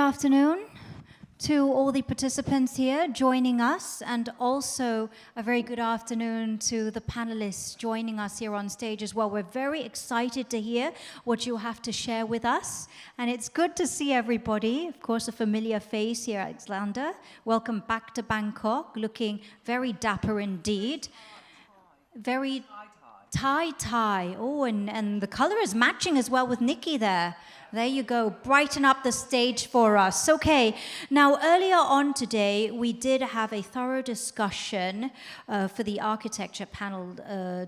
afternoon to all the participants here joining us, and also a very good afternoon to the panelists joining us here on stage as well. We're very excited to hear what you have to share with us, and it's good to see everybody. Of course, a familiar face here, Alexander. Welcome back to Bangkok, looking very dapper indeed. Very tie. Oh, and the color is matching as well with Nikki there. There you go, brighten up the stage for us. Okay, now earlier on today, we did have a thorough discussion for the architecture panel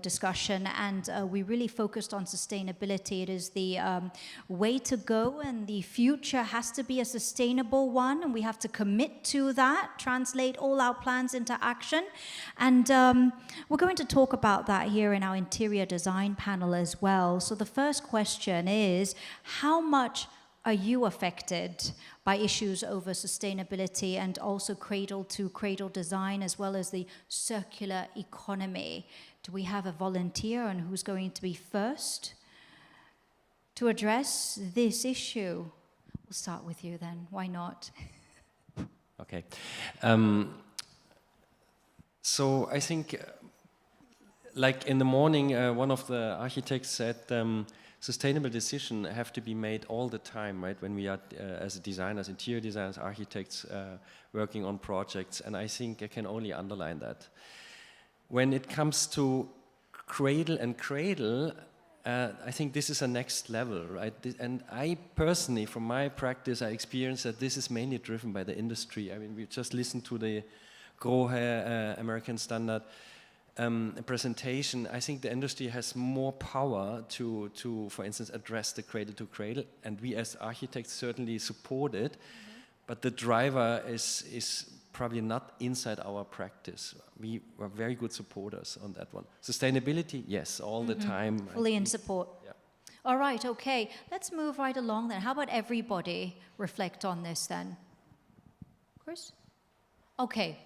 discussion, and we really focused on sustainability. It is the way to go, and the future has to be a sustainable one, and we have to commit to that, translate all our plans into action. And we're going to talk about that here in our interior design panel as well. So the first question is, how much are you affected by issues over sustainability and also cradle-to-cradle design, as well as the circular economy? Do we have a volunteer on who's going to be first to address this issue? We'll start with you then. Why not? Okay. So I think, like in the morning, one of the architects said, sustainable decisions have to be made all the time, right? When we are, as designers, interior designers, architects, working on projects, and I think I can only underline that. When it comes to cradle and cradle, I think this is a next level, right? And I personally, from my practice, I experience that this is mainly driven by the industry. I mean, we just listened to the Grohe American Standard presentation. I think the industry has more power to, for instance, address the cradle-to-cradle, and we as architects certainly support it, but the driver is probably not inside our practice. We are very good supporters on that one. Sustainability, yes, all the time. Fully in support. Yeah. All right, okay. Let's move right along then. How about everybody reflect on this then? Chris? Okay.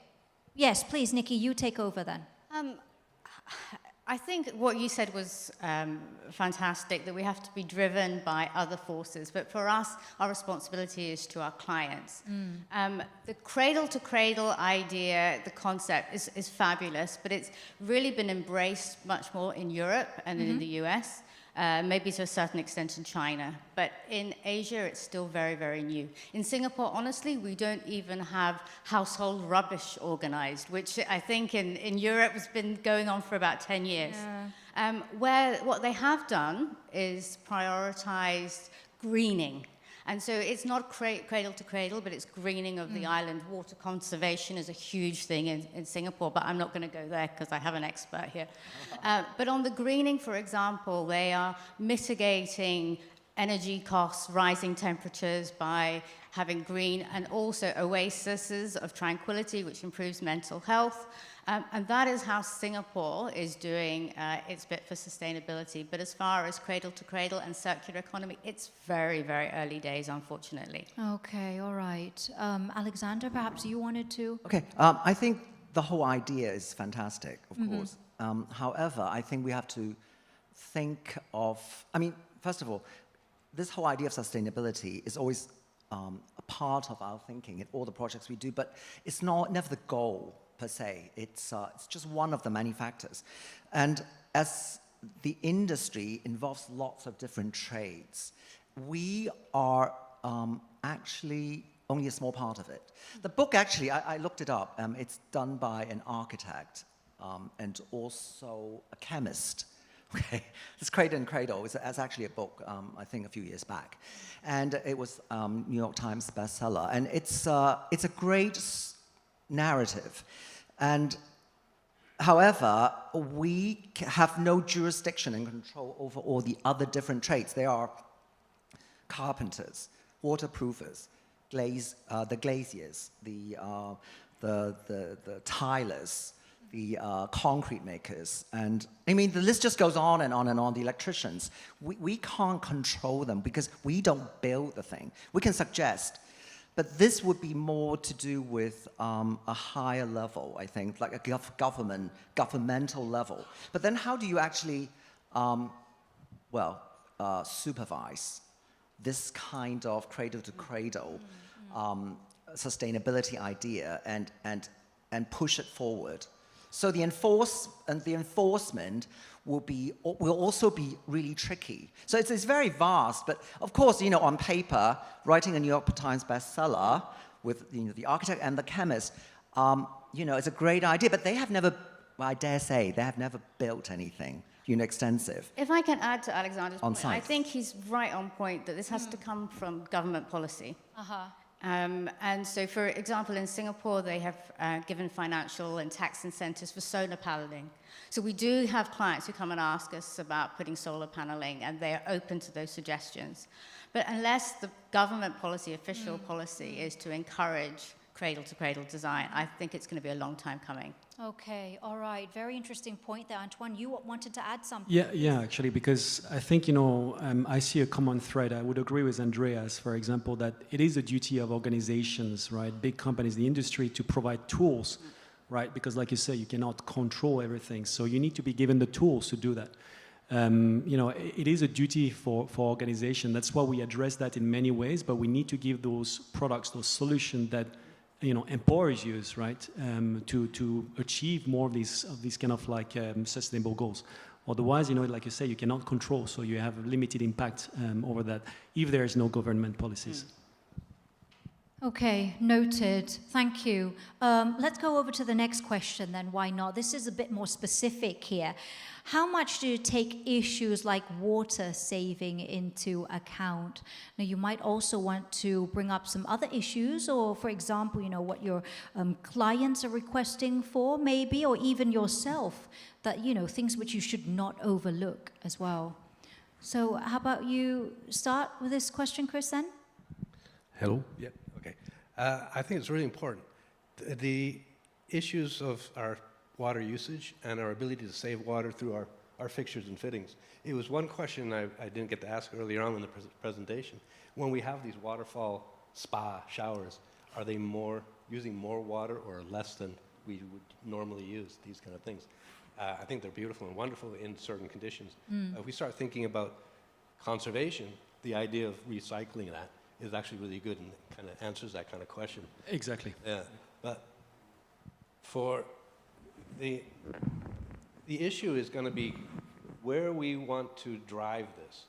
Yes, please, Nikki, you take over then. I think what you said was fantastic, that we have to be driven by other forces. But for us, our responsibility is to our clients. The cradle-to-cradle idea, the concept, is fabulous, but it's really been embraced much more in Europe and in the US. Maybe to a certain extent in China, but in Asia it's still very, very new. In Singapore, honestly, we don't even have household rubbish organized, which I think in Europe has been going on for about 10 years. Yeah. Where what they have done is prioritized greening. And so it's not cradle to cradle, but it's greening of the island. Water conservation is a huge thing in Singapore, but I'm not going to go there because I have an expert here. But on the greening, for example, they are mitigating energy costs, rising temperatures by having green, and also oases of tranquility, which improves mental health. And that is how Singapore is doing its bit for sustainability. But as far as cradle to cradle and circular economy, it's very, very early days, unfortunately. Okay, all right. Alexander, perhaps you wanted to? Okay, I think the whole idea is fantastic, of course. However, I think we have to think of, I mean, first of all, this whole idea of sustainability is always a part of our thinking in all the projects we do, but it's never the goal per se. It's just one of the many factors. And as the industry involves lots of different trades, we are actually only a small part of it. The book, actually, I looked it up. It's done by an architect and also a chemist. Okay, it's Cradle and Cradle. It's actually a book, I think, a few years back, and it was New York Times bestseller. And it's a great narrative, and however, we have no jurisdiction and control over all the other different trades. There are carpenters, waterproofers, the glaziers, the tilers, the concrete makers, and I mean the list just goes on and on and on. The electricians, we can't control them because we don't build the thing. We can suggest, but this would be more to do with a higher level, I think, like a governmental level. But then how do you actually, supervise this kind of cradle to cradle sustainability idea and push it forward. So the enforcement will also be really tricky. So it's very vast, but of course, on paper, writing a New York Times bestseller with the architect and the chemist, it's a great idea, but they have never, I dare say, they have never built anything extensive. If I can add to Alexander's On point, site. I think he's right on point that this has to come from government policy. And so, for example, in Singapore, they have given financial and tax incentives for solar paneling. So we do have clients who come and ask us about putting solar paneling, and they are open to those suggestions. But unless the government policy, official policy, is to encourage cradle-to-cradle design, I think it's going to be a long time coming. Okay, all right. Very interesting point there. Antoine, you wanted to add something? Yeah, actually, because I think, I see a common thread. I would agree with Andreas, for example, that it is a duty of organizations, right, big companies, the industry, to provide tools, right? Because like you say, you cannot control everything. So you need to be given the tools to do that. It is a duty for organization. That's why we address that in many ways, but we need to give those products, those solutions that empowers you, right, to achieve more of these kind of sustainable goals. Otherwise, like you say, you cannot control, so you have limited impact over that if there is no government policies. Okay, noted. Thank you. Let's go over to the next question then. Why not? This is a bit more specific here. How much do you take issues like water saving into account? Now, you might also want to bring up some other issues, or for example, what your clients are requesting for maybe, or even yourself, that, things which you should not overlook as well. So how about you start with this question, Chris, then? Hello? Yeah, okay. I think it's really important. The issues of our water usage and our ability to save water through our fixtures and fittings. It was one question I didn't get to ask earlier on in the presentation. When we have these waterfall spa showers, are they using more water or less than we would normally use, these kind of things? I think they're beautiful and wonderful in certain conditions. If we start thinking about conservation, the idea of recycling that is actually really good and kind of answers that kind of question. Exactly. Yeah, but for the issue is going to be where we want to drive this.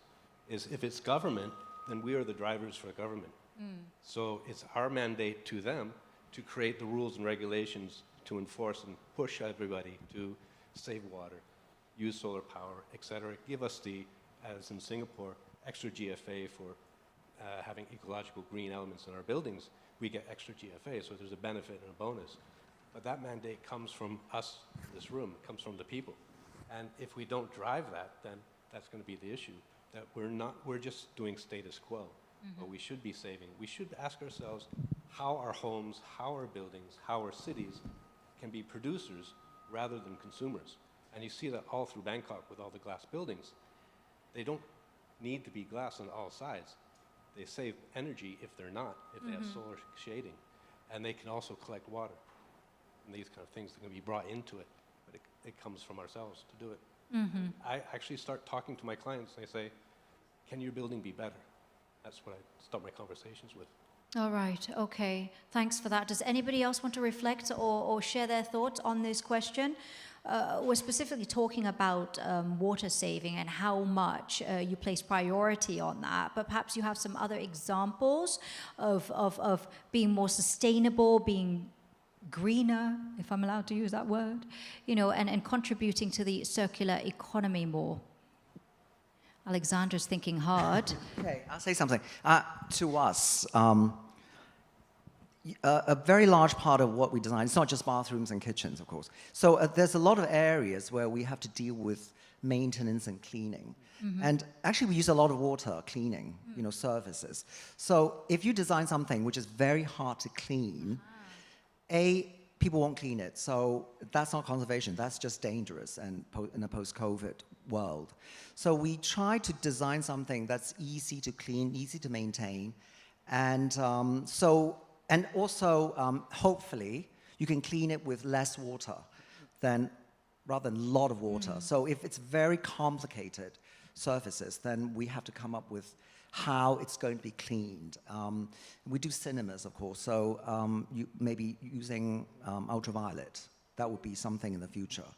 Is if it's government, then we are the drivers for government. So it's our mandate to them to create the rules and regulations to enforce and push everybody to save water, use solar power, etc. Give us as in Singapore, extra GFA for having ecological green elements in our buildings. We get extra GFA, so there's a benefit and a bonus. But that mandate comes from us in this room, it comes from the people. And if we don't drive that, then that's going to be the issue, that we're just doing status quo. But we should be saving. We should ask ourselves how our homes, how our buildings, how our cities can be producers rather than consumers. And you see that all through Bangkok with all the glass buildings. They don't need to be glass on all sides. They save energy if they're not, if they have solar shading. And they can also collect water. And these kind of things are going to be brought into it, but it comes from ourselves to do it. I actually start talking to my clients, and I say, can your building be better? That's what I start my conversations with. All right, okay. Thanks for that. Does anybody else want to reflect or share their thoughts on this question? We're specifically talking about water saving and how much you place priority on that, but perhaps you have some other examples of being more sustainable, being greener, if I'm allowed to use that word, and contributing to the circular economy more. Alexander's thinking hard. Okay, I'll say something. To us, a very large part of what we design, it's not just bathrooms and kitchens, of course. So there's a lot of areas where we have to deal with maintenance and cleaning. And actually, we use a lot of water cleaning, services. So if you design something which is very hard to clean, people won't clean it. So that's not conservation. That's just dangerous and in a post-COVID world. So we try to design something that's easy to clean, easy to maintain, and also hopefully you can clean it with less water rather than a lot of water. So if it's very complicated surfaces, then we have to come up with how it's going to be cleaned. We do cinemas, of course, so you maybe using ultraviolet. That would be something in the future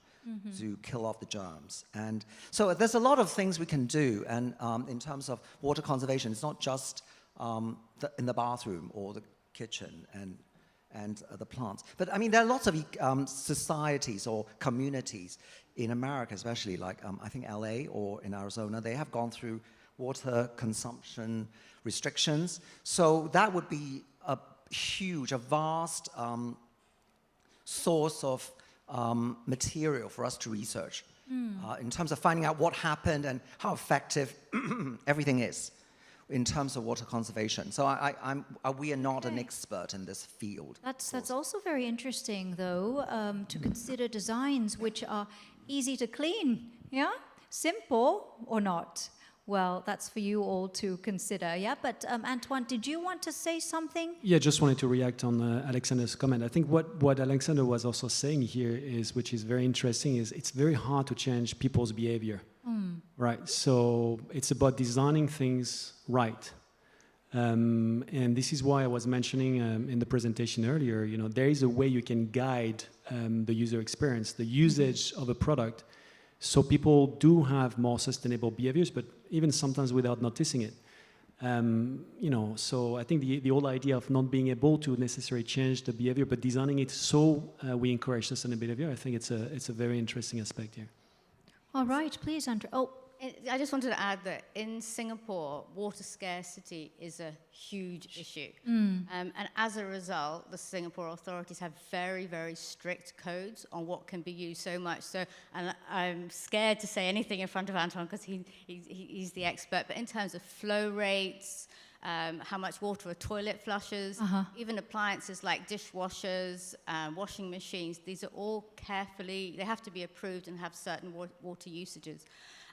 to kill off the germs. And so there's a lot of things we can do. And in terms of water conservation, it's not just in the bathroom or the kitchen and the plants. But I mean, there are lots of societies or communities in America, especially like I think LA or in Arizona, they have gone through water consumption restrictions. So that would be a huge, a vast source of material for us to research in terms of finding out what happened and how effective everything is in terms of water conservation. So we are not an expert in this field. That's also very interesting, though, to consider designs which are easy to clean, yeah? Simple or not? Well, that's for you all to consider, yeah? But Antoine, did you want to say something? Yeah, just wanted to react on Alexander's comment. I think what Alexander was also saying here is, which is very interesting, is it's very hard to change people's behavior, right? So it's about designing things right. And this is why I was mentioning in the presentation earlier, you know, there is a way you can guide the user experience, the usage of a product, so people do have more sustainable behaviors, but even sometimes without noticing it. You know, so I think the whole idea of not being able to necessarily change the behavior, but designing it so we encourage sustainable behavior, I think it's a very interesting aspect here. All right, please, Andrea. Oh, I just wanted to add that in Singapore, water scarcity is a huge issue. And as a result, the Singapore authorities have very, very strict codes on what can be used so much. So, and I'm scared to say anything in front of Antoine because he's the expert, but in terms of flow rates, how much water a toilet flushes, even appliances like dishwashers, washing machines, these are all carefully, they have to be approved and have certain water usages.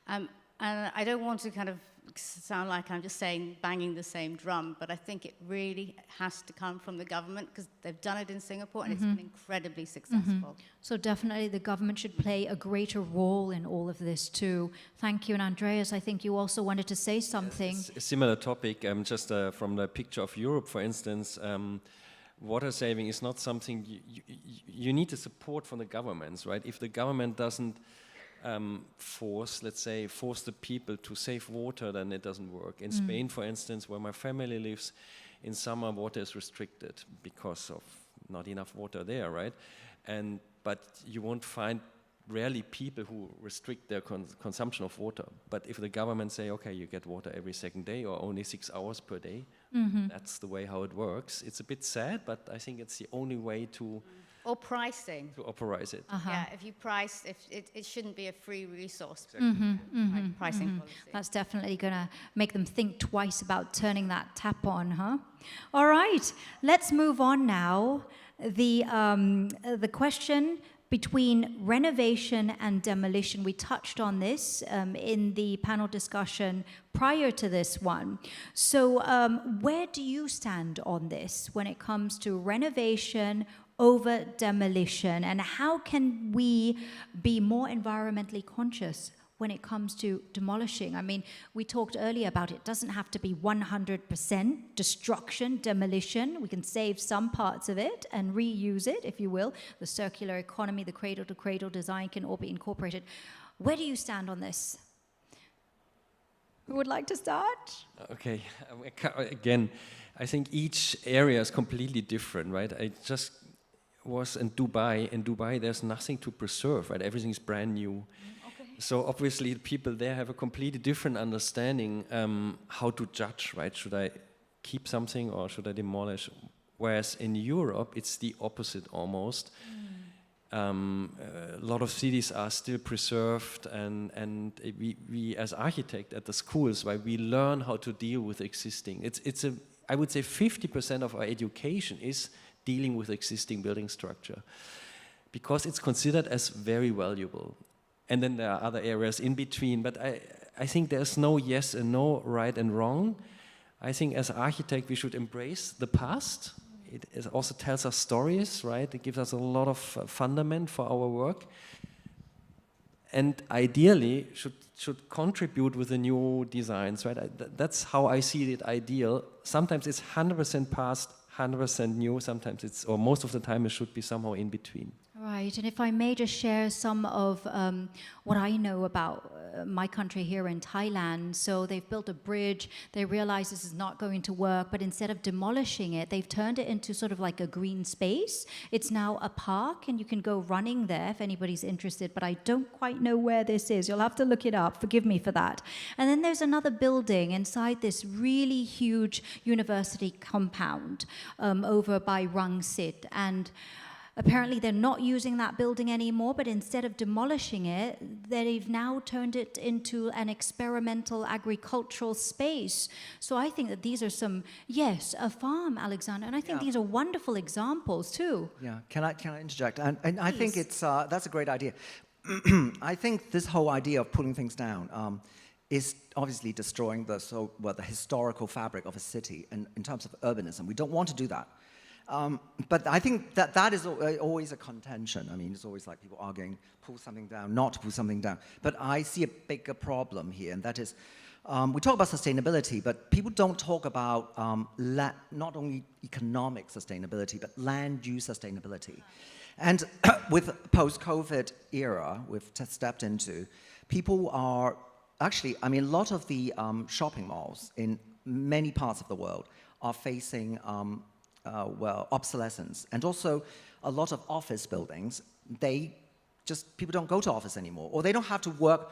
And I don't want to kind of sound like I'm just saying banging the same drum, but I think it really has to come from the government because they've done it in Singapore and it's been incredibly successful. so definitely the government should play a greater role in all of this too. Thank you. And Andreas, I think you also wanted to say something. It's a similar topic, just from the picture of Europe, for instance. Water saving is not something you need the support from the governments, right? If the government doesn't force the people to save water, then it doesn't work. In Spain, for instance, where my family lives, in summer water is restricted because of not enough water there, right? But you won't find rarely people who restrict their consumption of water. But if the government say, okay, you get water every second day or only 6 hours per day, that's the way how it works. It's a bit sad, but I think it's the only way to Or pricing. to authorize it. Yeah, if you price, if it shouldn't be a free resource. Pricing policy. That's definitely going to make them think twice about turning that tap on, huh? All right, let's move on now. The question between renovation and demolition, we touched on this in the panel discussion prior to this one. So where do you stand on this when it comes to renovation over demolition, and how can we be more environmentally conscious when it comes to demolishing? I mean, we talked earlier about it doesn't have to be 100% destruction, demolition. We can save some parts of it and reuse it, if you will. The circular economy, the cradle-to-cradle design can all be incorporated. Where do you stand on this? Who would like to start? Okay, again, I think each area is completely different, right? I just was in Dubai. In Dubai, there's nothing to preserve, right? Everything's brand new. So obviously, people there have a completely different understanding how to judge, right? Should I keep something or should I demolish? Whereas in Europe, it's the opposite almost. A lot of cities are still preserved, and we as architects at the schools, right, we learn how to deal with existing. I would say 50% of our education is dealing with existing building structure because it's considered as very valuable. And then there are other areas in between, but I think there's no yes and no, right and wrong. I think as architects we should embrace the past. It also tells us stories, right? It gives us a lot of fundament for our work. and ideally should contribute with the new designs, right? That's how I see it ideal. Sometimes it's 100% past, 100% new. Sometimes it's, or most of the time, it should be somehow in between. Right, and if I may just share some of what I know about my country here in Thailand. So they've built a bridge, they realize this is not going to work, but instead of demolishing it, they've turned it into sort of like a green space. It's now a park, and you can go running there if anybody's interested, but I don't quite know where this is. You'll have to look it up, forgive me for that. And then there's another building inside this really huge university compound over by Rangsit, and apparently they're not using that building anymore, but instead of demolishing it, they've now turned it into an experimental agricultural space. So I think that these are some, yes, a farm, Alexander, and I think these are wonderful examples too. Yeah, can I interject? And I think it's that's a great idea. I think this whole idea of pulling things down is obviously destroying the historical fabric of a city in terms of urbanism. We don't want to do that. But I think that is always a contention. I mean, it's always like people arguing, pull something down, not pull something down. But I see a bigger problem here, and that is, we talk about sustainability, but people don't talk about not only economic sustainability, but land use sustainability. And with post-COVID era we've stepped into, people are actually, I mean, a lot of the shopping malls in many parts of the world are facing obsolescence, and also a lot of office buildings, people don't go to office anymore, or they don't have to work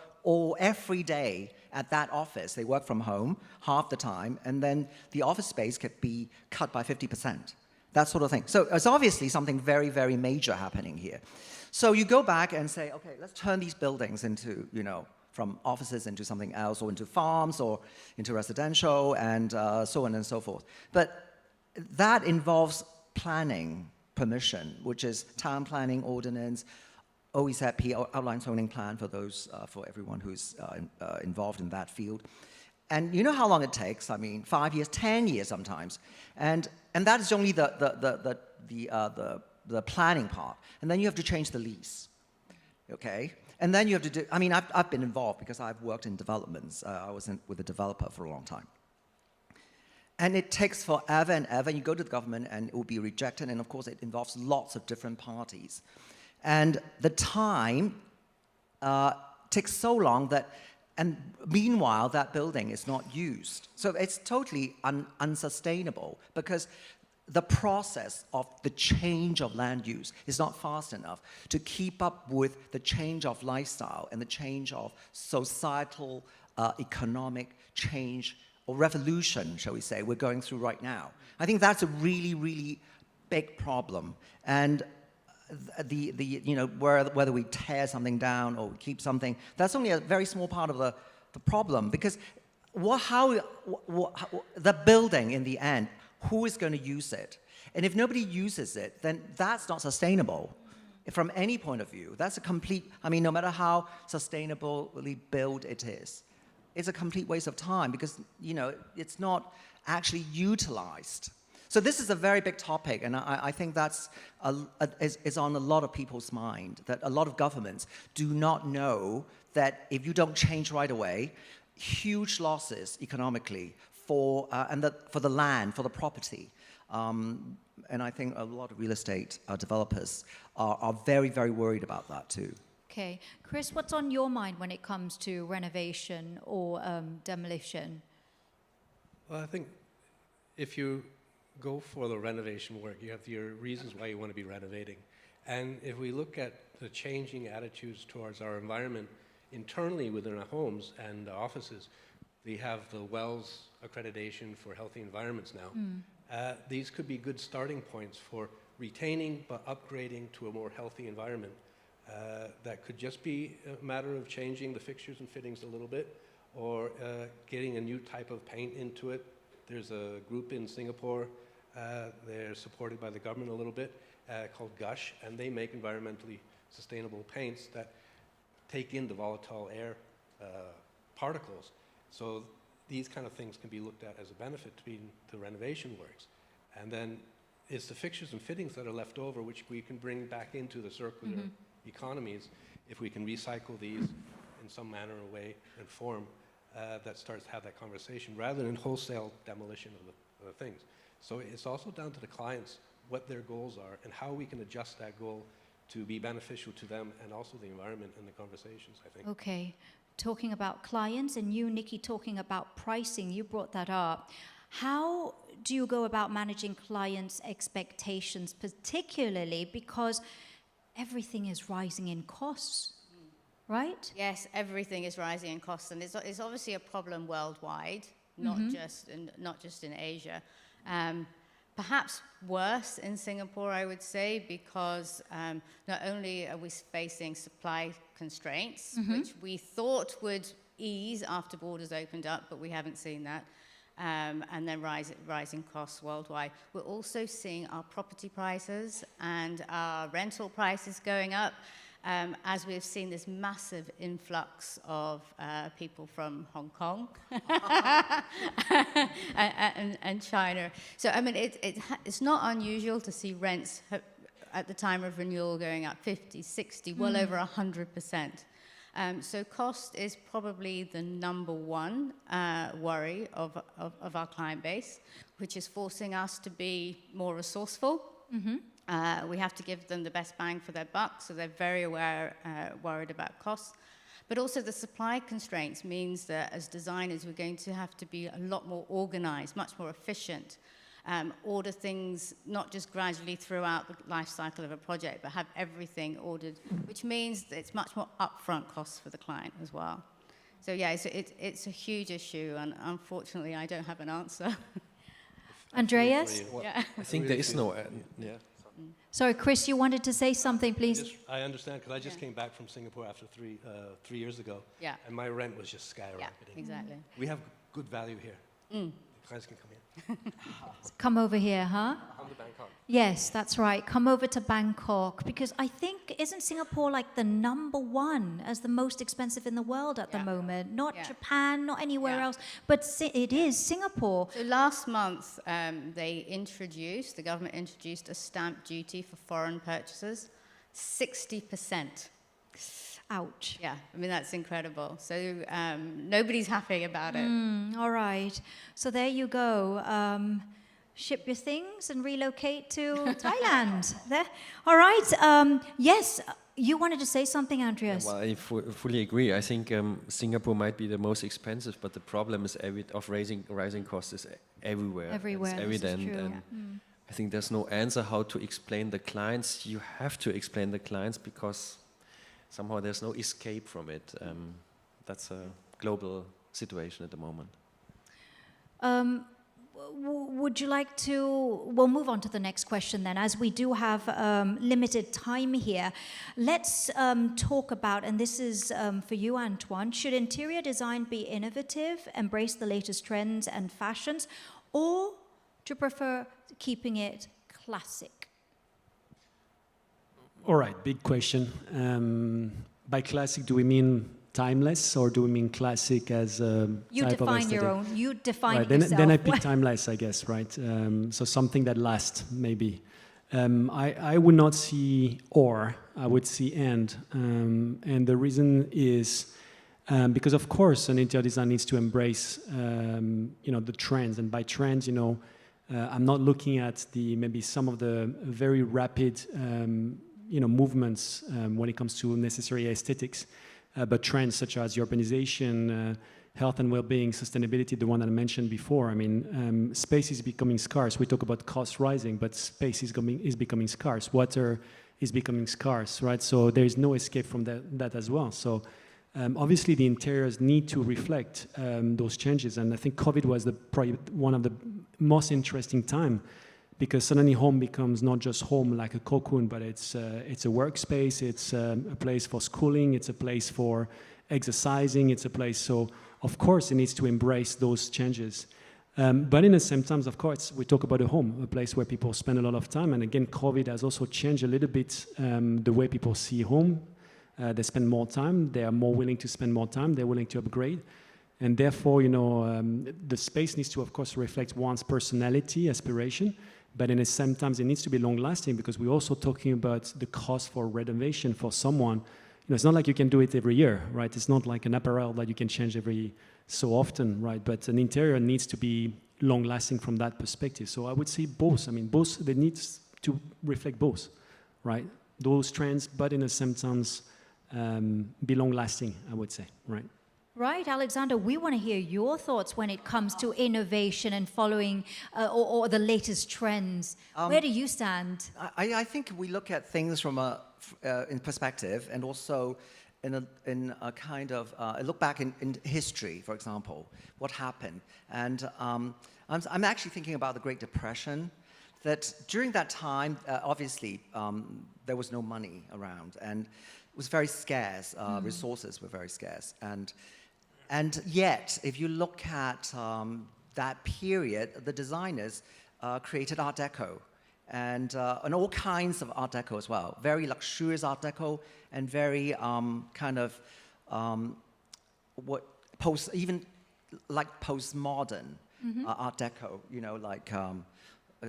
every day at that office. They work from home half the time, and then the office space could be cut by 50%, that sort of thing. So it's obviously something very, very major happening here. So you go back and say, okay, let's turn these buildings into, from offices into something else, or into farms, or into residential, and so on and so forth. But that involves planning permission, which is town planning ordinance, OEZP, outline zoning plan for those, for everyone who's involved in that field. And you know how long it takes? I mean, 5 years, 10 years sometimes. And that is only the planning part. And then you have to change the lease, okay? And then you have to do, I mean, I've been involved because I've worked in developments. I was with a developer for a long time. And it takes forever and ever. You go to the government and it will be rejected. And of course, it involves lots of different parties. And the time takes so long and meanwhile, that building is not used. So it's totally unsustainable, because the process of the change of land use is not fast enough to keep up with the change of lifestyle and the change of societal, economic change, or revolution, shall we say, we're going through right now. I think that's a really, really big problem. And whether we tear something down or keep something, that's only a very small part of the problem. Because the building, in the end, who is going to use it? And if nobody uses it, then that's not sustainable. From any point of view, that's a complete, I mean, no matter how sustainably built it is, it's a complete waste of time, because, it's not actually utilized. So this is a very big topic, and I think that's is on a lot of people's mind, that a lot of governments do not know that if you don't change right away, huge losses economically for the land, for the property. And I think a lot of real estate developers are very, very worried about that too. Okay. Chris, what's on your mind when it comes to renovation or demolition? Well, I think if you go for the renovation work, you have your reasons why you want to be renovating. And if we look at the changing attitudes towards our environment internally within our homes and offices, we have the WELS accreditation for healthy environments now. These could be good starting points for retaining but upgrading to a more healthy environment. That could just be a matter of changing the fixtures and fittings a little bit, or getting a new type of paint into it. There's a group in Singapore, they're supported by the government a little bit, called Gush, and they make environmentally sustainable paints that take in the volatile air particles. So these kind of things can be looked at as a benefit to the renovation works. And then it's the fixtures and fittings that are left over, which we can bring back into the circular economies if we can recycle these in some manner or way and form that starts to have that conversation rather than wholesale demolition of the things. So it's also down to the clients what their goals are and how we can adjust that goal to be beneficial to them and also the environment and the conversations, I think. Okay, talking about clients and you, Nikki, talking about pricing, you brought that up. How do you go about managing clients' expectations, particularly because everything is rising in costs, right? Yes, everything is rising in costs, and it's obviously a problem worldwide, not just in Asia. Perhaps worse in Singapore, I would say, because not only are we facing supply constraints, which we thought would ease after borders opened up, but we haven't seen that, and then rising costs worldwide. We're also seeing our property prices and our rental prices going up, as we've seen this massive influx of people from Hong Kong and China. So, I mean, it's not unusual to see rents at the time of renewal going up 50, 60, well over 100%. So cost is probably the number one worry of our client base, which is forcing us to be more resourceful. We have to give them the best bang for their buck, so they're very worried about costs. But also the supply constraints means that as designers, we're going to have to be a lot more organized, much more efficient, order things not just gradually throughout the life cycle of a project, but have everything ordered, which means that it's much more upfront costs for the client as well. So yeah, it's a huge issue, and unfortunately, I don't have an answer. Andreas? Well, Yeah. I think there is no... yeah. Sorry, Chris, you wanted to say something, please? I understand, because I just came back from Singapore after 3 years ago, Yeah. and my rent was just Yeah, skyrocketing. exactly. We have good value here. The clients can come in. Come over here, huh? Come to Bangkok. Yes, that's right. Come over to Bangkok, because I think, isn't Singapore like the number one as the most expensive in the world at the moment? Not Yeah. Japan, not anywhere Yeah. else, but it is Singapore. So last month, the government introduced a stamp duty for foreign purchases, 60%. Ouch. Yeah, I mean, that's incredible. So nobody's happy about it. All right. So there you go. Ship your things and relocate to Thailand. There. All right. Yes, you wanted to say something, Andreas. Well, I fully agree. I think Singapore might be the most expensive, but the problem is of rising costs is everywhere. Everywhere, It's this is evident. true. And I think there's no answer how to explain the clients. You have to explain the clients because somehow there's no escape from it. That's a global situation at the moment. Would you like to, we'll move on to the next question then, as we do have limited time here. Let's talk about, and this is for you, Antoine, should interior design be innovative, embrace the latest trends and fashions, or do you prefer keeping it classic? All right, big question. By classic, do we mean timeless, or do we mean classic as a You type of define aesthetic? your own, you define Right, yourself. then I pick timeless, I guess, right? So something that lasts, maybe. I would not see or, I would see and. And the reason is because, of course, an interior design needs to embrace, the trends. And by trends, I'm not looking at maybe some of the very rapid, movements when it comes to necessary aesthetics, but trends such as urbanization, health and well-being, sustainability, the one that I mentioned before. I mean, space is becoming scarce. We talk about costs rising, but space is becoming scarce. Water is becoming scarce, right? So there is no escape from that as well. So obviously the interiors need to reflect those changes. And I think COVID was probably one of the most interesting time, because suddenly home becomes not just home like a cocoon, but it's a workspace, it's a place for schooling, it's a place for exercising, it's a place, so of course it needs to embrace those changes. But in the same time, of course, we talk about a home, a place where people spend a lot of time, and again, COVID has also changed a little bit the way people see home. They spend more time, they are more willing to spend more time, they're willing to upgrade. And therefore, the space needs to, of course, reflect one's personality, aspiration, But in the same time, it needs to be long-lasting because we're also talking about the cost for renovation for someone. It's not like you can do it every year, right? It's not like an apparel that you can change every so often, right? But an interior needs to be long-lasting from that perspective. So I would say both. I mean, both, they need to reflect both, right? Those trends, but in the same time, be long-lasting, I would say, right? Right, Alexander, we want to hear your thoughts when it comes to innovation and following or the latest trends. Where do you stand? I think we look at things from in perspective, and also in a kind of a look back in history, for example, what happened. And I'm actually thinking about the Great Depression, that during that time, obviously, there was no money around, and it was very scarce. Resources were very scarce. And yet, if you look at that period, the designers created Art Deco and all kinds of Art Deco as well. Very luxurious Art Deco and very kind of even like postmodern Art Deco. Like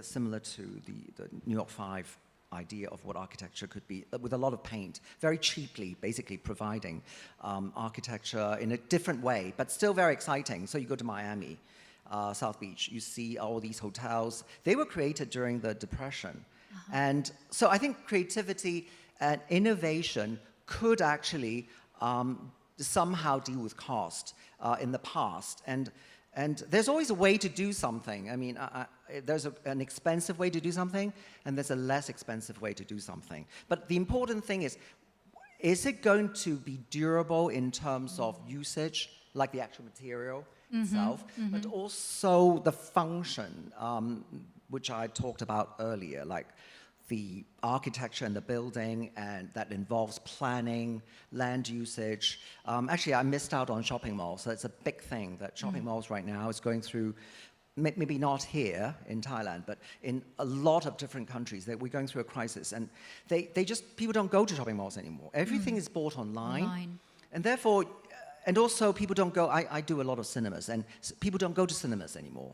similar to the New York 5 idea of what architecture could be, with a lot of paint, very cheaply, basically providing architecture in a different way, but still very exciting. So you go to Miami, South Beach, you see all these hotels. They were created during the Depression. And so I think creativity and innovation could actually somehow deal with cost in the past. And there's always a way to do something. I mean, there's an expensive way to do something, and there's a less expensive way to do something. But the important thing is it going to be durable in terms of usage, like the actual material itself, but also the function, which I talked about earlier, like the architecture and the building, and that involves planning, land usage. Actually, I missed out on shopping malls, so it's a big thing that shopping malls right now is going through, maybe not here in Thailand, but in a lot of different countries, that we're going through a crisis. And people don't go to shopping malls anymore. Everything is bought online. And therefore, and also people don't go, I do a lot of cinemas, and people don't go to cinemas anymore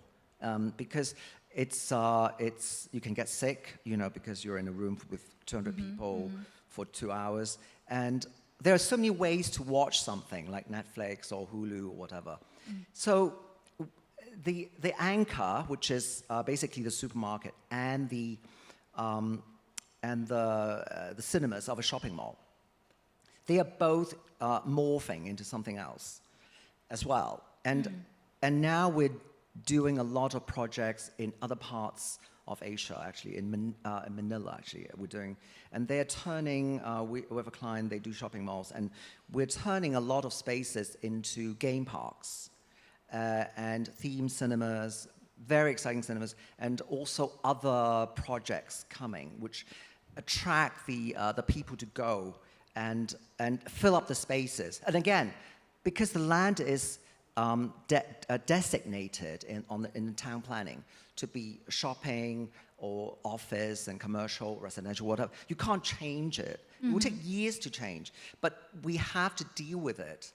because you can get sick, because you're in a room with 200 people for 2 hours. And there are so many ways to watch something like Netflix or Hulu or whatever. So the anchor, which is basically the supermarket and the cinemas of a shopping mall, they are both morphing into something else as well. And now we're doing a lot of projects in other parts of Asia, actually, in Manila, actually, we're doing. And they're turning, we have a client, they do shopping malls, and we're turning a lot of spaces into game parks and theme cinemas, very exciting cinemas, and also other projects coming, which attract the people to go and fill up the spaces. And again, because the land is designated in town planning to be shopping or office and commercial, residential, whatever. You can't change it. It will take years to change, but we have to deal with it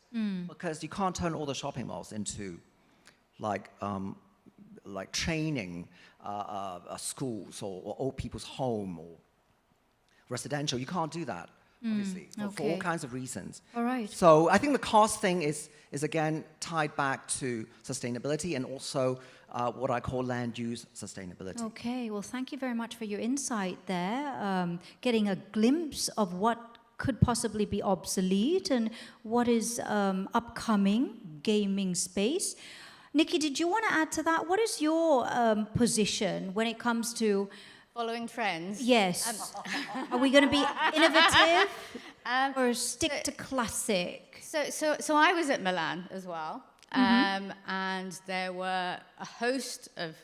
because you can't turn all the shopping malls into like training schools or old people's home or residential. You can't do that. Obviously, for all kinds of reasons. All right. So I think the cost thing is again tied back to sustainability and also what I call land use sustainability. Okay, well, thank you very much for your insight there, getting a glimpse of what could possibly be obsolete and what is upcoming gaming space. Nikki, did you want to add to that? What is your position when it comes to Following trends? Yes. Are we going to be innovative or stick to classic? So I was at Milan as well, and there were a host of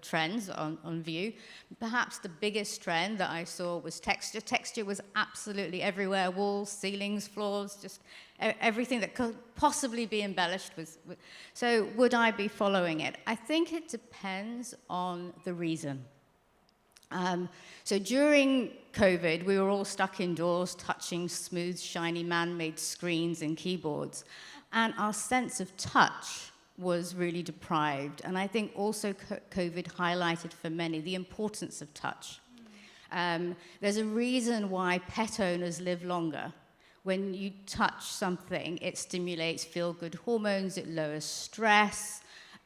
trends on view. Perhaps the biggest trend that I saw was texture. Texture was absolutely everywhere: walls, ceilings, floors, just everything that could possibly be embellished was. So would I be following it? I think it depends on the reason. So during COVID, we were all stuck indoors, touching smooth, shiny, man-made screens and keyboards. And our sense of touch was really deprived. And I think also COVID highlighted for many the importance of touch. There's a reason why pet owners live longer. When you touch something, it stimulates feel-good hormones, it lowers stress,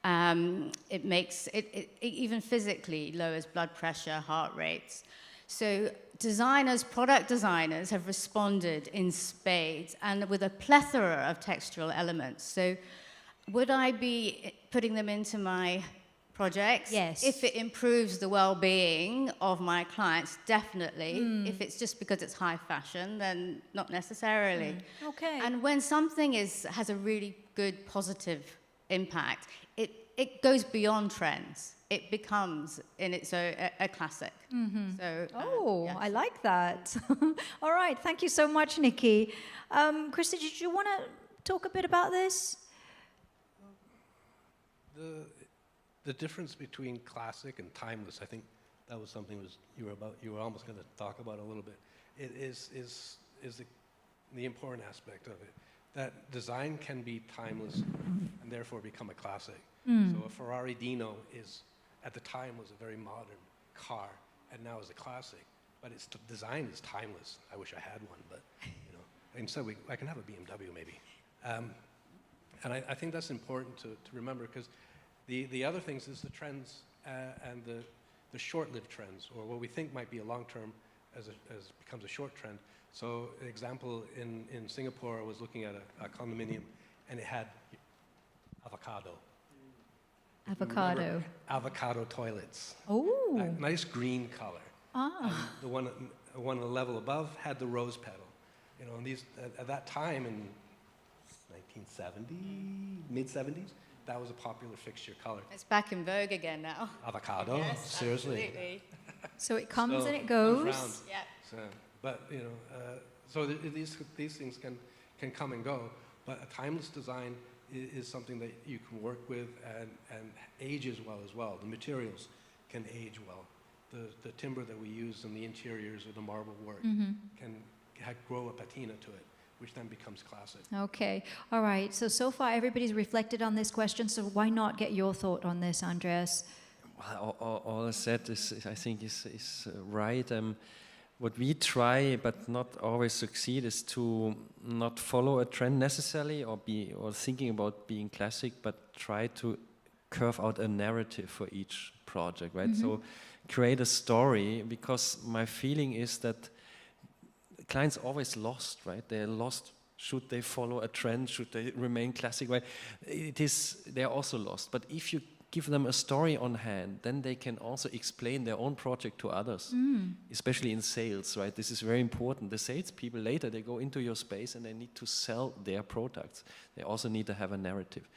it makes, it even physically lowers blood pressure, heart rates. So designers, product designers have responded in spades and with a plethora of textural elements. So would I be putting them into my projects? Yes. If it improves the well-being of my clients, definitely. If it's just because it's high fashion, then not necessarily. Okay. And when something has a really good positive impact, it goes beyond trends. It becomes in its own a classic. So, yes. I like that. All right, thank you so much, Nikki. Krista, did you want to talk a bit about this? The difference between classic and timeless, I think that was something you were almost going to talk about a little bit. It is the important aspect of it. That design can be timeless and therefore become a classic. So a Ferrari Dino at the time was a very modern car and now is a classic. But its design is timeless. I wish I had one, but instead I can have a BMW maybe. And I think that's important to remember, because the other things is the trends and the short-lived trends, or what we think might be a long-term as becomes a short trend. So an example, in Singapore, I was looking at a condominium, and it had avocado. Avocado. Avocado toilets. Oh. A nice green color. Ah. The one a level above had the rose petal. And these at that time in 1970, mid-70s, that was a popular fixture color. It's back in vogue again now. Avocado, Yes, seriously. absolutely. So it comes So and it it goes. comes round. Yeah. So, but so these things can come and go. But a timeless design is something that you can work with and ages as well. The materials can age well. The timber that we use in the interiors or the marble work can grow a patina to it, which then becomes classic. Okay. All right. So far everybody's reflected on this question. So why not get your thought on this, Andreas? Well, all I said I think is right. What we try, but not always succeed, is to not follow a trend necessarily, or thinking about being classic, but try to curve out a narrative for each project, right? So create a story, because my feeling is that clients always lost, right? They're lost. Should they follow a trend? Should they remain classic? Right? They're also lost. But if you give them a story on hand, then they can also explain their own project to others, especially in sales, right? This is very important. The salespeople later, they go into your space and they need to sell their products. They also need to have a narrative.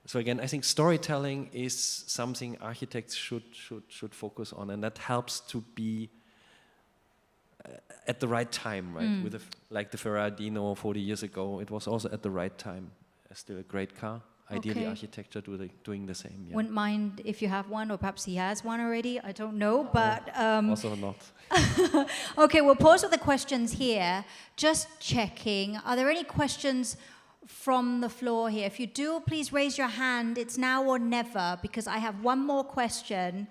So again, I think storytelling is something architects should focus on, and that helps to be at the right time, right? With like the Ferrari Dino 40 years ago, it was also at the right time. Still a great car. Ideally, Okay. architecture doing the same. Yeah. Wouldn't mind if you have one, or perhaps he has one already. I don't know, but Also not. okay. We'll pause with the questions here. Just checking. Are there any questions from the floor here? If you do, please raise your hand. It's now or never, because I have one more question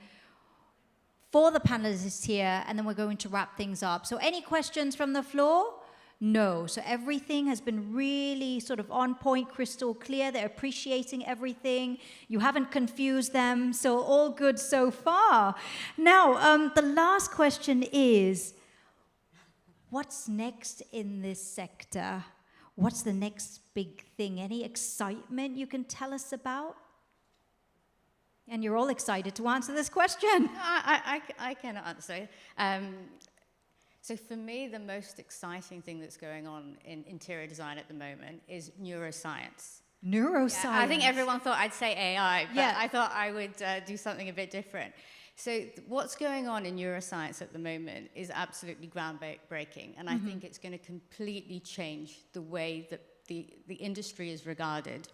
for the panelists here, and then we're going to wrap things up. So any questions from the floor? No. So everything has been really sort of on point, crystal clear. They're appreciating everything. You haven't confused them. So all good so far. Now, the last question is, what's next in this sector? What's the next big thing? Any excitement you can tell us about? And you're all excited to answer this question. I can answer. So for me, the most exciting thing that's going on in interior design at the moment is neuroscience. Neuroscience. Yeah, I think everyone thought I'd say AI, but Yeah. I thought I would do something a bit different. So what's going on in neuroscience at the moment is absolutely groundbreaking, and I think it's going to completely change the way that the industry is regarded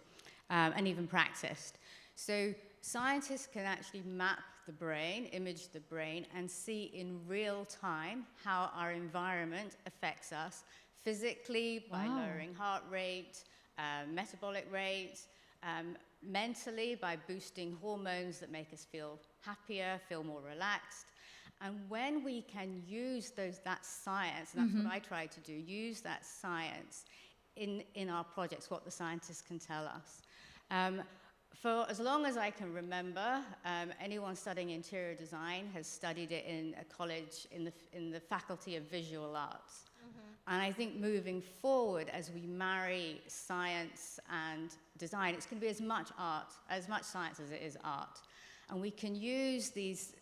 and even practiced. So scientists can actually map the brain, image the brain, and see in real time how our environment affects us physically by lowering heart rate, metabolic rate, mentally by boosting hormones that make us feel happier, feel more relaxed. And when we can use that science, and that's what I try to do, use that science in our projects, what the scientists can tell us. For as long as I can remember, anyone studying interior design has studied it in a college in the Faculty of Visual Arts. And I think moving forward, as we marry science and design, it's going to be as much science as it is art. And we can use these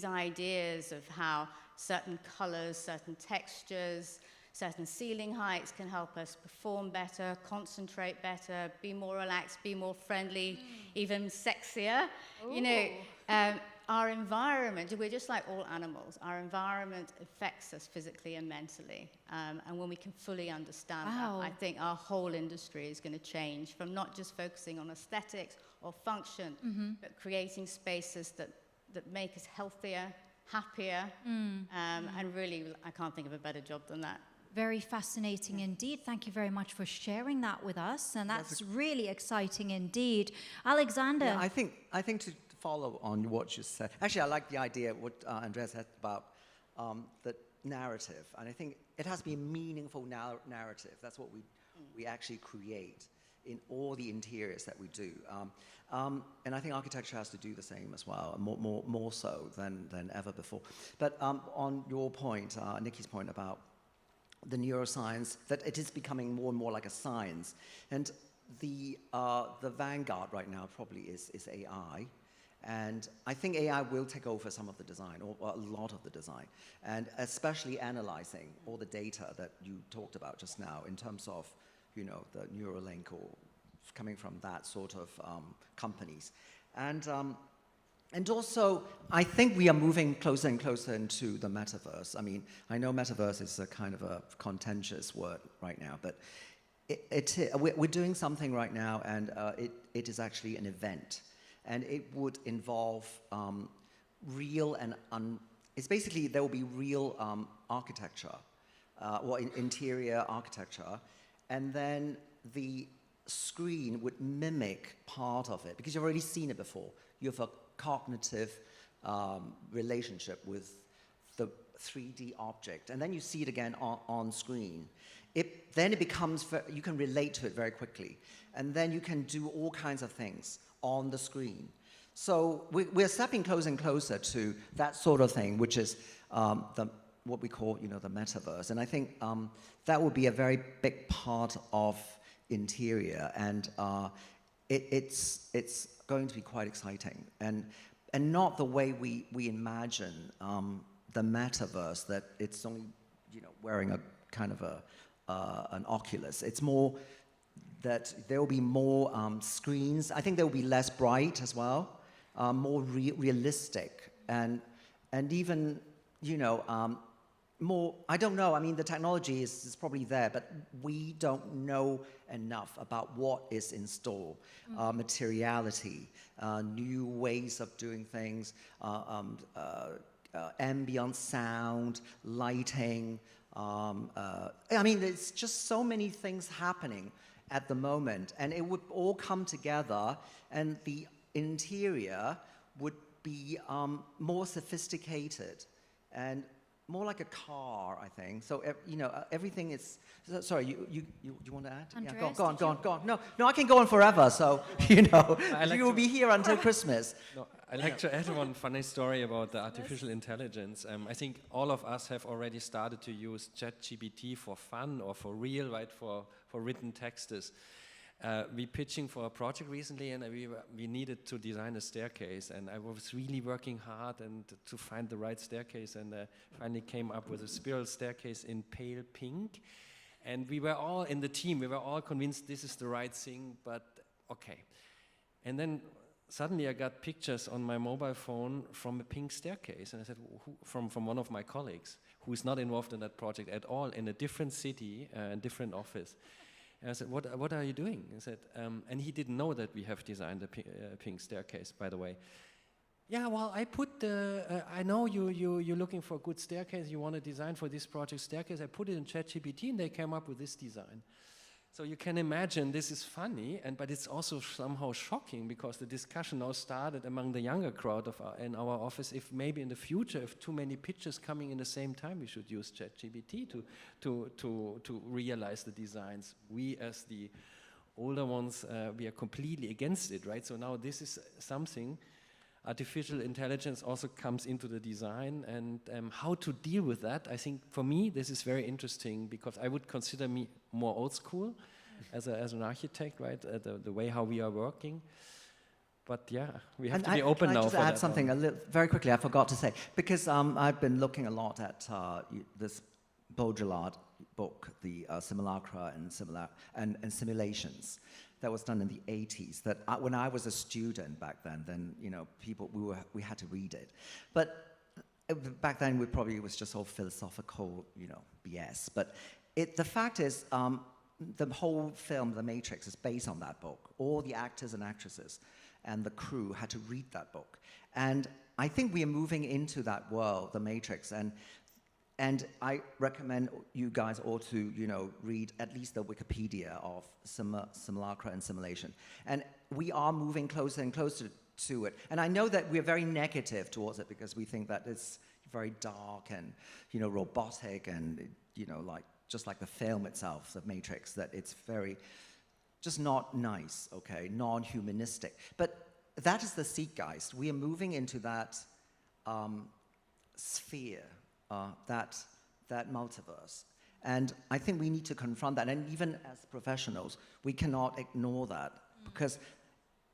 ideas of how certain colors, certain textures, certain ceiling heights can help us perform better, concentrate better, be more relaxed, be more friendly, even sexier. Ooh. You know, our environment, we're just like all animals. Our environment affects us physically and mentally. And when we can fully understand that, I think our whole industry is going to change from not just focusing on aesthetics or function, but creating spaces that make us healthier, happier, and really, I can't think of a better job than that. Very fascinating indeed. Thank you very much for sharing that with us. And that's really exciting indeed. Alexander. Yeah, I think to follow on what you said, actually, I like the idea of what Andrea said about the narrative. And I think it has to be a meaningful narrative. That's what we actually create in all the interiors that we do. And I think architecture has to do the same as well, more so than ever before. But on your point, Nikki's point about the neuroscience, that it is becoming more and more like a science. And the vanguard right now probably is AI. And I think AI will take over some of the design, or a lot of the design, and especially analyzing all the data that you talked about just now in terms of, you know, the Neuralink or coming from that sort of companies. And also, I think we are moving closer and closer into the metaverse. I mean, I know metaverse is a kind of a contentious word right now, but we're doing something right now, and it is actually an event. And it would involve real and it's basically, there will be real architecture, or interior architecture, and then the screen would mimic part of it, because you've already seen it before. You have a cognitive relationship with the 3D object, and then you see it again on screen. Then it becomes, you can relate to it very quickly, and then you can do all kinds of things on the screen. So we're stepping closer and closer to that sort of thing, which is what we call, you know, the metaverse. And I think that will be a very big part of interior, and it's going to be quite exciting, and not the way we imagine the metaverse, that it's only, you know, wearing a kind of an Oculus. It's more that there will be more screens. I think there will be less bright as well, more realistic, and even, you know, more, I don't know, I mean, the technology is probably there, but we don't know enough about what is in store. Materiality, new ways of doing things, ambient sound, lighting. I mean, there's just so many things happening at the moment, and it would all come together, and the interior would be more sophisticated and more like a car, I think. So, you know, everything is. Sorry, you want to add? Andreas, yeah, go on. No, I can go on forever. So, you know, you will be here until Christmas. No, I'd like to add one funny story about the artificial intelligence. I think all of us have already started to use ChatGPT for fun or for real, right? For written texts. We pitching for a project recently, and we needed to design a staircase, and I was really working hard and to find the right staircase, and finally came up with a spiral staircase in pale pink. And we were all in the team, we were all convinced this is the right thing, but okay. And then suddenly I got pictures on my mobile phone from a pink staircase, and I said, from one of my colleagues who is not involved in that project at all, in a different city, a different office. And I said, what are you doing? He said, and he didn't know that we have designed a pink staircase, by the way. Yeah, well, I put I know you're looking for a good staircase, you want to design for this project staircase, I put it in ChatGPT and they came up with this design. So you can imagine this is funny, but it's also somehow shocking because the discussion now started among the younger crowd in our office if maybe in the future, if too many pictures coming in the same time, we should use ChatGPT to realize the designs. We as the older ones, we are completely against it, right? So now this is something. Artificial intelligence also comes into the design, and how to deal with that. I think for me this is very interesting because I would consider me more old school as an architect, right? The way how we are working. But yeah, we have to be open now. Can I just add something very quickly? I forgot to say because I've been looking a lot at this Baudrillard book, the Simulacra and Simulations. That was done in the 80s. That when I was a student back then you know, we had to read it. But back then it was just all philosophical, you know, BS. But the fact is, the whole film, The Matrix, is based on that book. All the actors and actresses and the crew had to read that book. And I think we are moving into that world, The Matrix, and I recommend you guys all to, you know, read at least the Wikipedia of Simulacra and Simulation. And we are moving closer and closer to it. And I know that we're very negative towards it because we think that it's very dark and, you know, robotic and, you know, like just like the film itself, The Matrix, that it's very, just not nice, okay, non-humanistic. But that is the zeitgeist. We are moving into that sphere, that multiverse. And I think we need to confront that. And even as professionals, we cannot ignore that because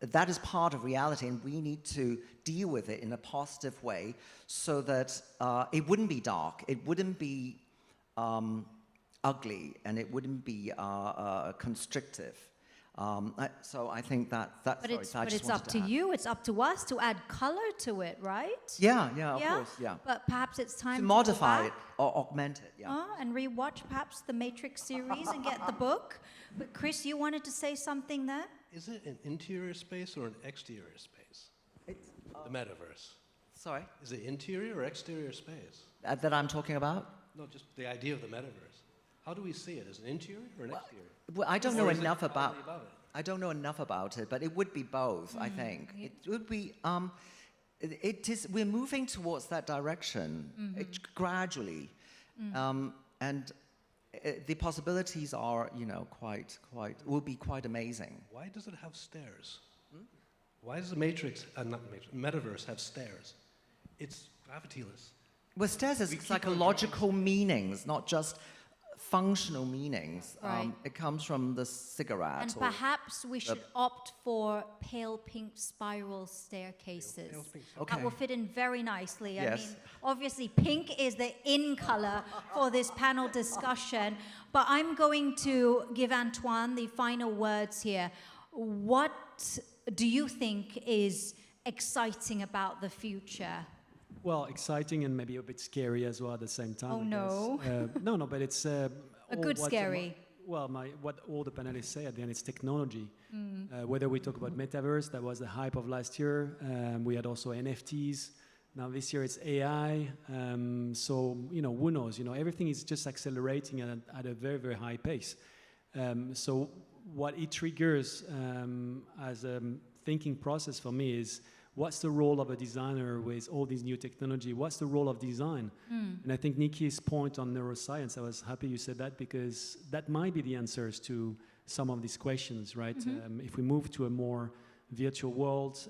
that is part of reality and we need to deal with it in a positive way so that it wouldn't be dark, it wouldn't be ugly, and it wouldn't be constrictive. So I think that's. But it's up to you. It's up to us to add color to it, right? Yeah, of course, yeah. But perhaps it's time to to modify go it back, or augment it. Yeah. and rewatch perhaps the Matrix series and get the book. But Chris, you wanted to say something there? Is it an interior space or an exterior space? The metaverse. Sorry? Is it interior or exterior space? That I'm talking about? No, just the idea of the metaverse. How do we see it? As an interior or an exterior? Well, I don't know Or is it enough about totally above it? I don't know enough about it, but it would be both, I think. It would be, we're moving towards that direction gradually. And the possibilities are, you know, will be quite amazing. Why does it have stairs? Why does the Matrix, metaverse have stairs? It's gravityless. Well, stairs We is keep psychological meanings, not just functional meanings. Right. It comes from the cigarette. And perhaps we should opt for pale pink spiral staircases. Pale pink. Okay. That will fit in very nicely. I Yes. mean, obviously, pink is the in color for this panel discussion. But I'm going to give Antoine the final words here. What do you think is exciting about the future? Well, exciting and maybe a bit scary as well at the same time. Oh, I no. guess. No, but it's A good scary. What all the panelists say at the end is technology. Whether we talk about metaverse, that was the hype of last year. We had also NFTs. Now this year it's AI. So you know, who knows? You know, everything is just accelerating at a very, very high pace. So what it triggers as a thinking process for me is, what's the role of a designer with all these new technology? What's the role of design? And I think Nikki's point on neuroscience, I was happy you said that because that might be the answers to some of these questions, right? If we move to a more virtual world,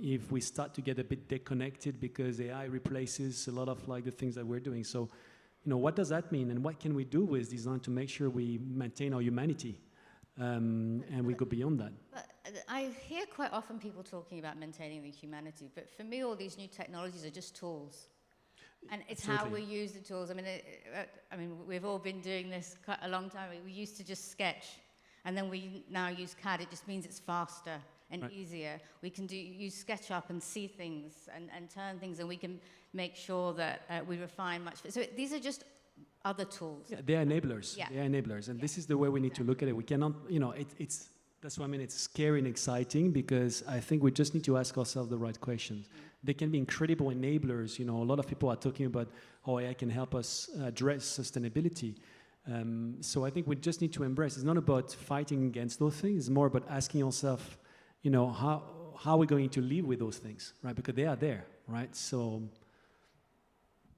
if we start to get a bit disconnected because AI replaces a lot of like the things that we're doing. So, you know, what does that mean? And what can we do with design to make sure we maintain our humanity? And we go beyond that. But I hear quite often people talking about maintaining the humanity, but for me, all these new technologies are just tools. And it's how we use the tools. I mean, we've all been doing this quite a long time. We used to just sketch, and then we now use CAD. It just means it's faster and easier. We can use SketchUp and see things and turn things, and we can make sure that we refine much. So these are just other tools. Yeah, they are enablers. Yeah. They are enablers, and this is the way we need to look at it. We cannot, you know, that's why I mean it's scary and exciting because I think we just need to ask ourselves the right questions. They can be incredible enablers. You know, a lot of people are talking about how AI can help us address sustainability, So I think we just need to embrace. It's not about fighting against those things. It's more about asking yourself, you know, how are we going to live with those things, right? Because they are there, right? So.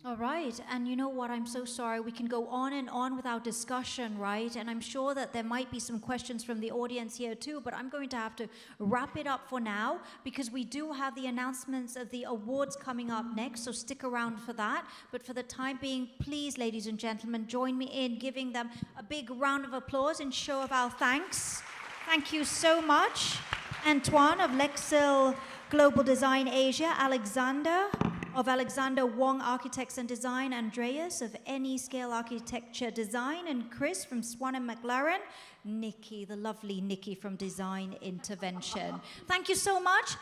All right, and you know what, I'm so sorry, we can go on and on with our discussion, right? And I'm sure that there might be some questions from the audience here too, but I'm going to have to wrap it up for now because we do have the announcements of the awards coming up next, so stick around for that. But for the time being, please, ladies and gentlemen, join me in giving them a big round of applause in show of our thanks. Thank you so much. Antoine of Lexil Global Design Asia, Alexander of Alexander Wong Architects and Design, Andreas of NE Scale Architecture Design, and Chris from Swan and McLaren, Nikki, the lovely Nikki from Design Intervention. Thank you so much.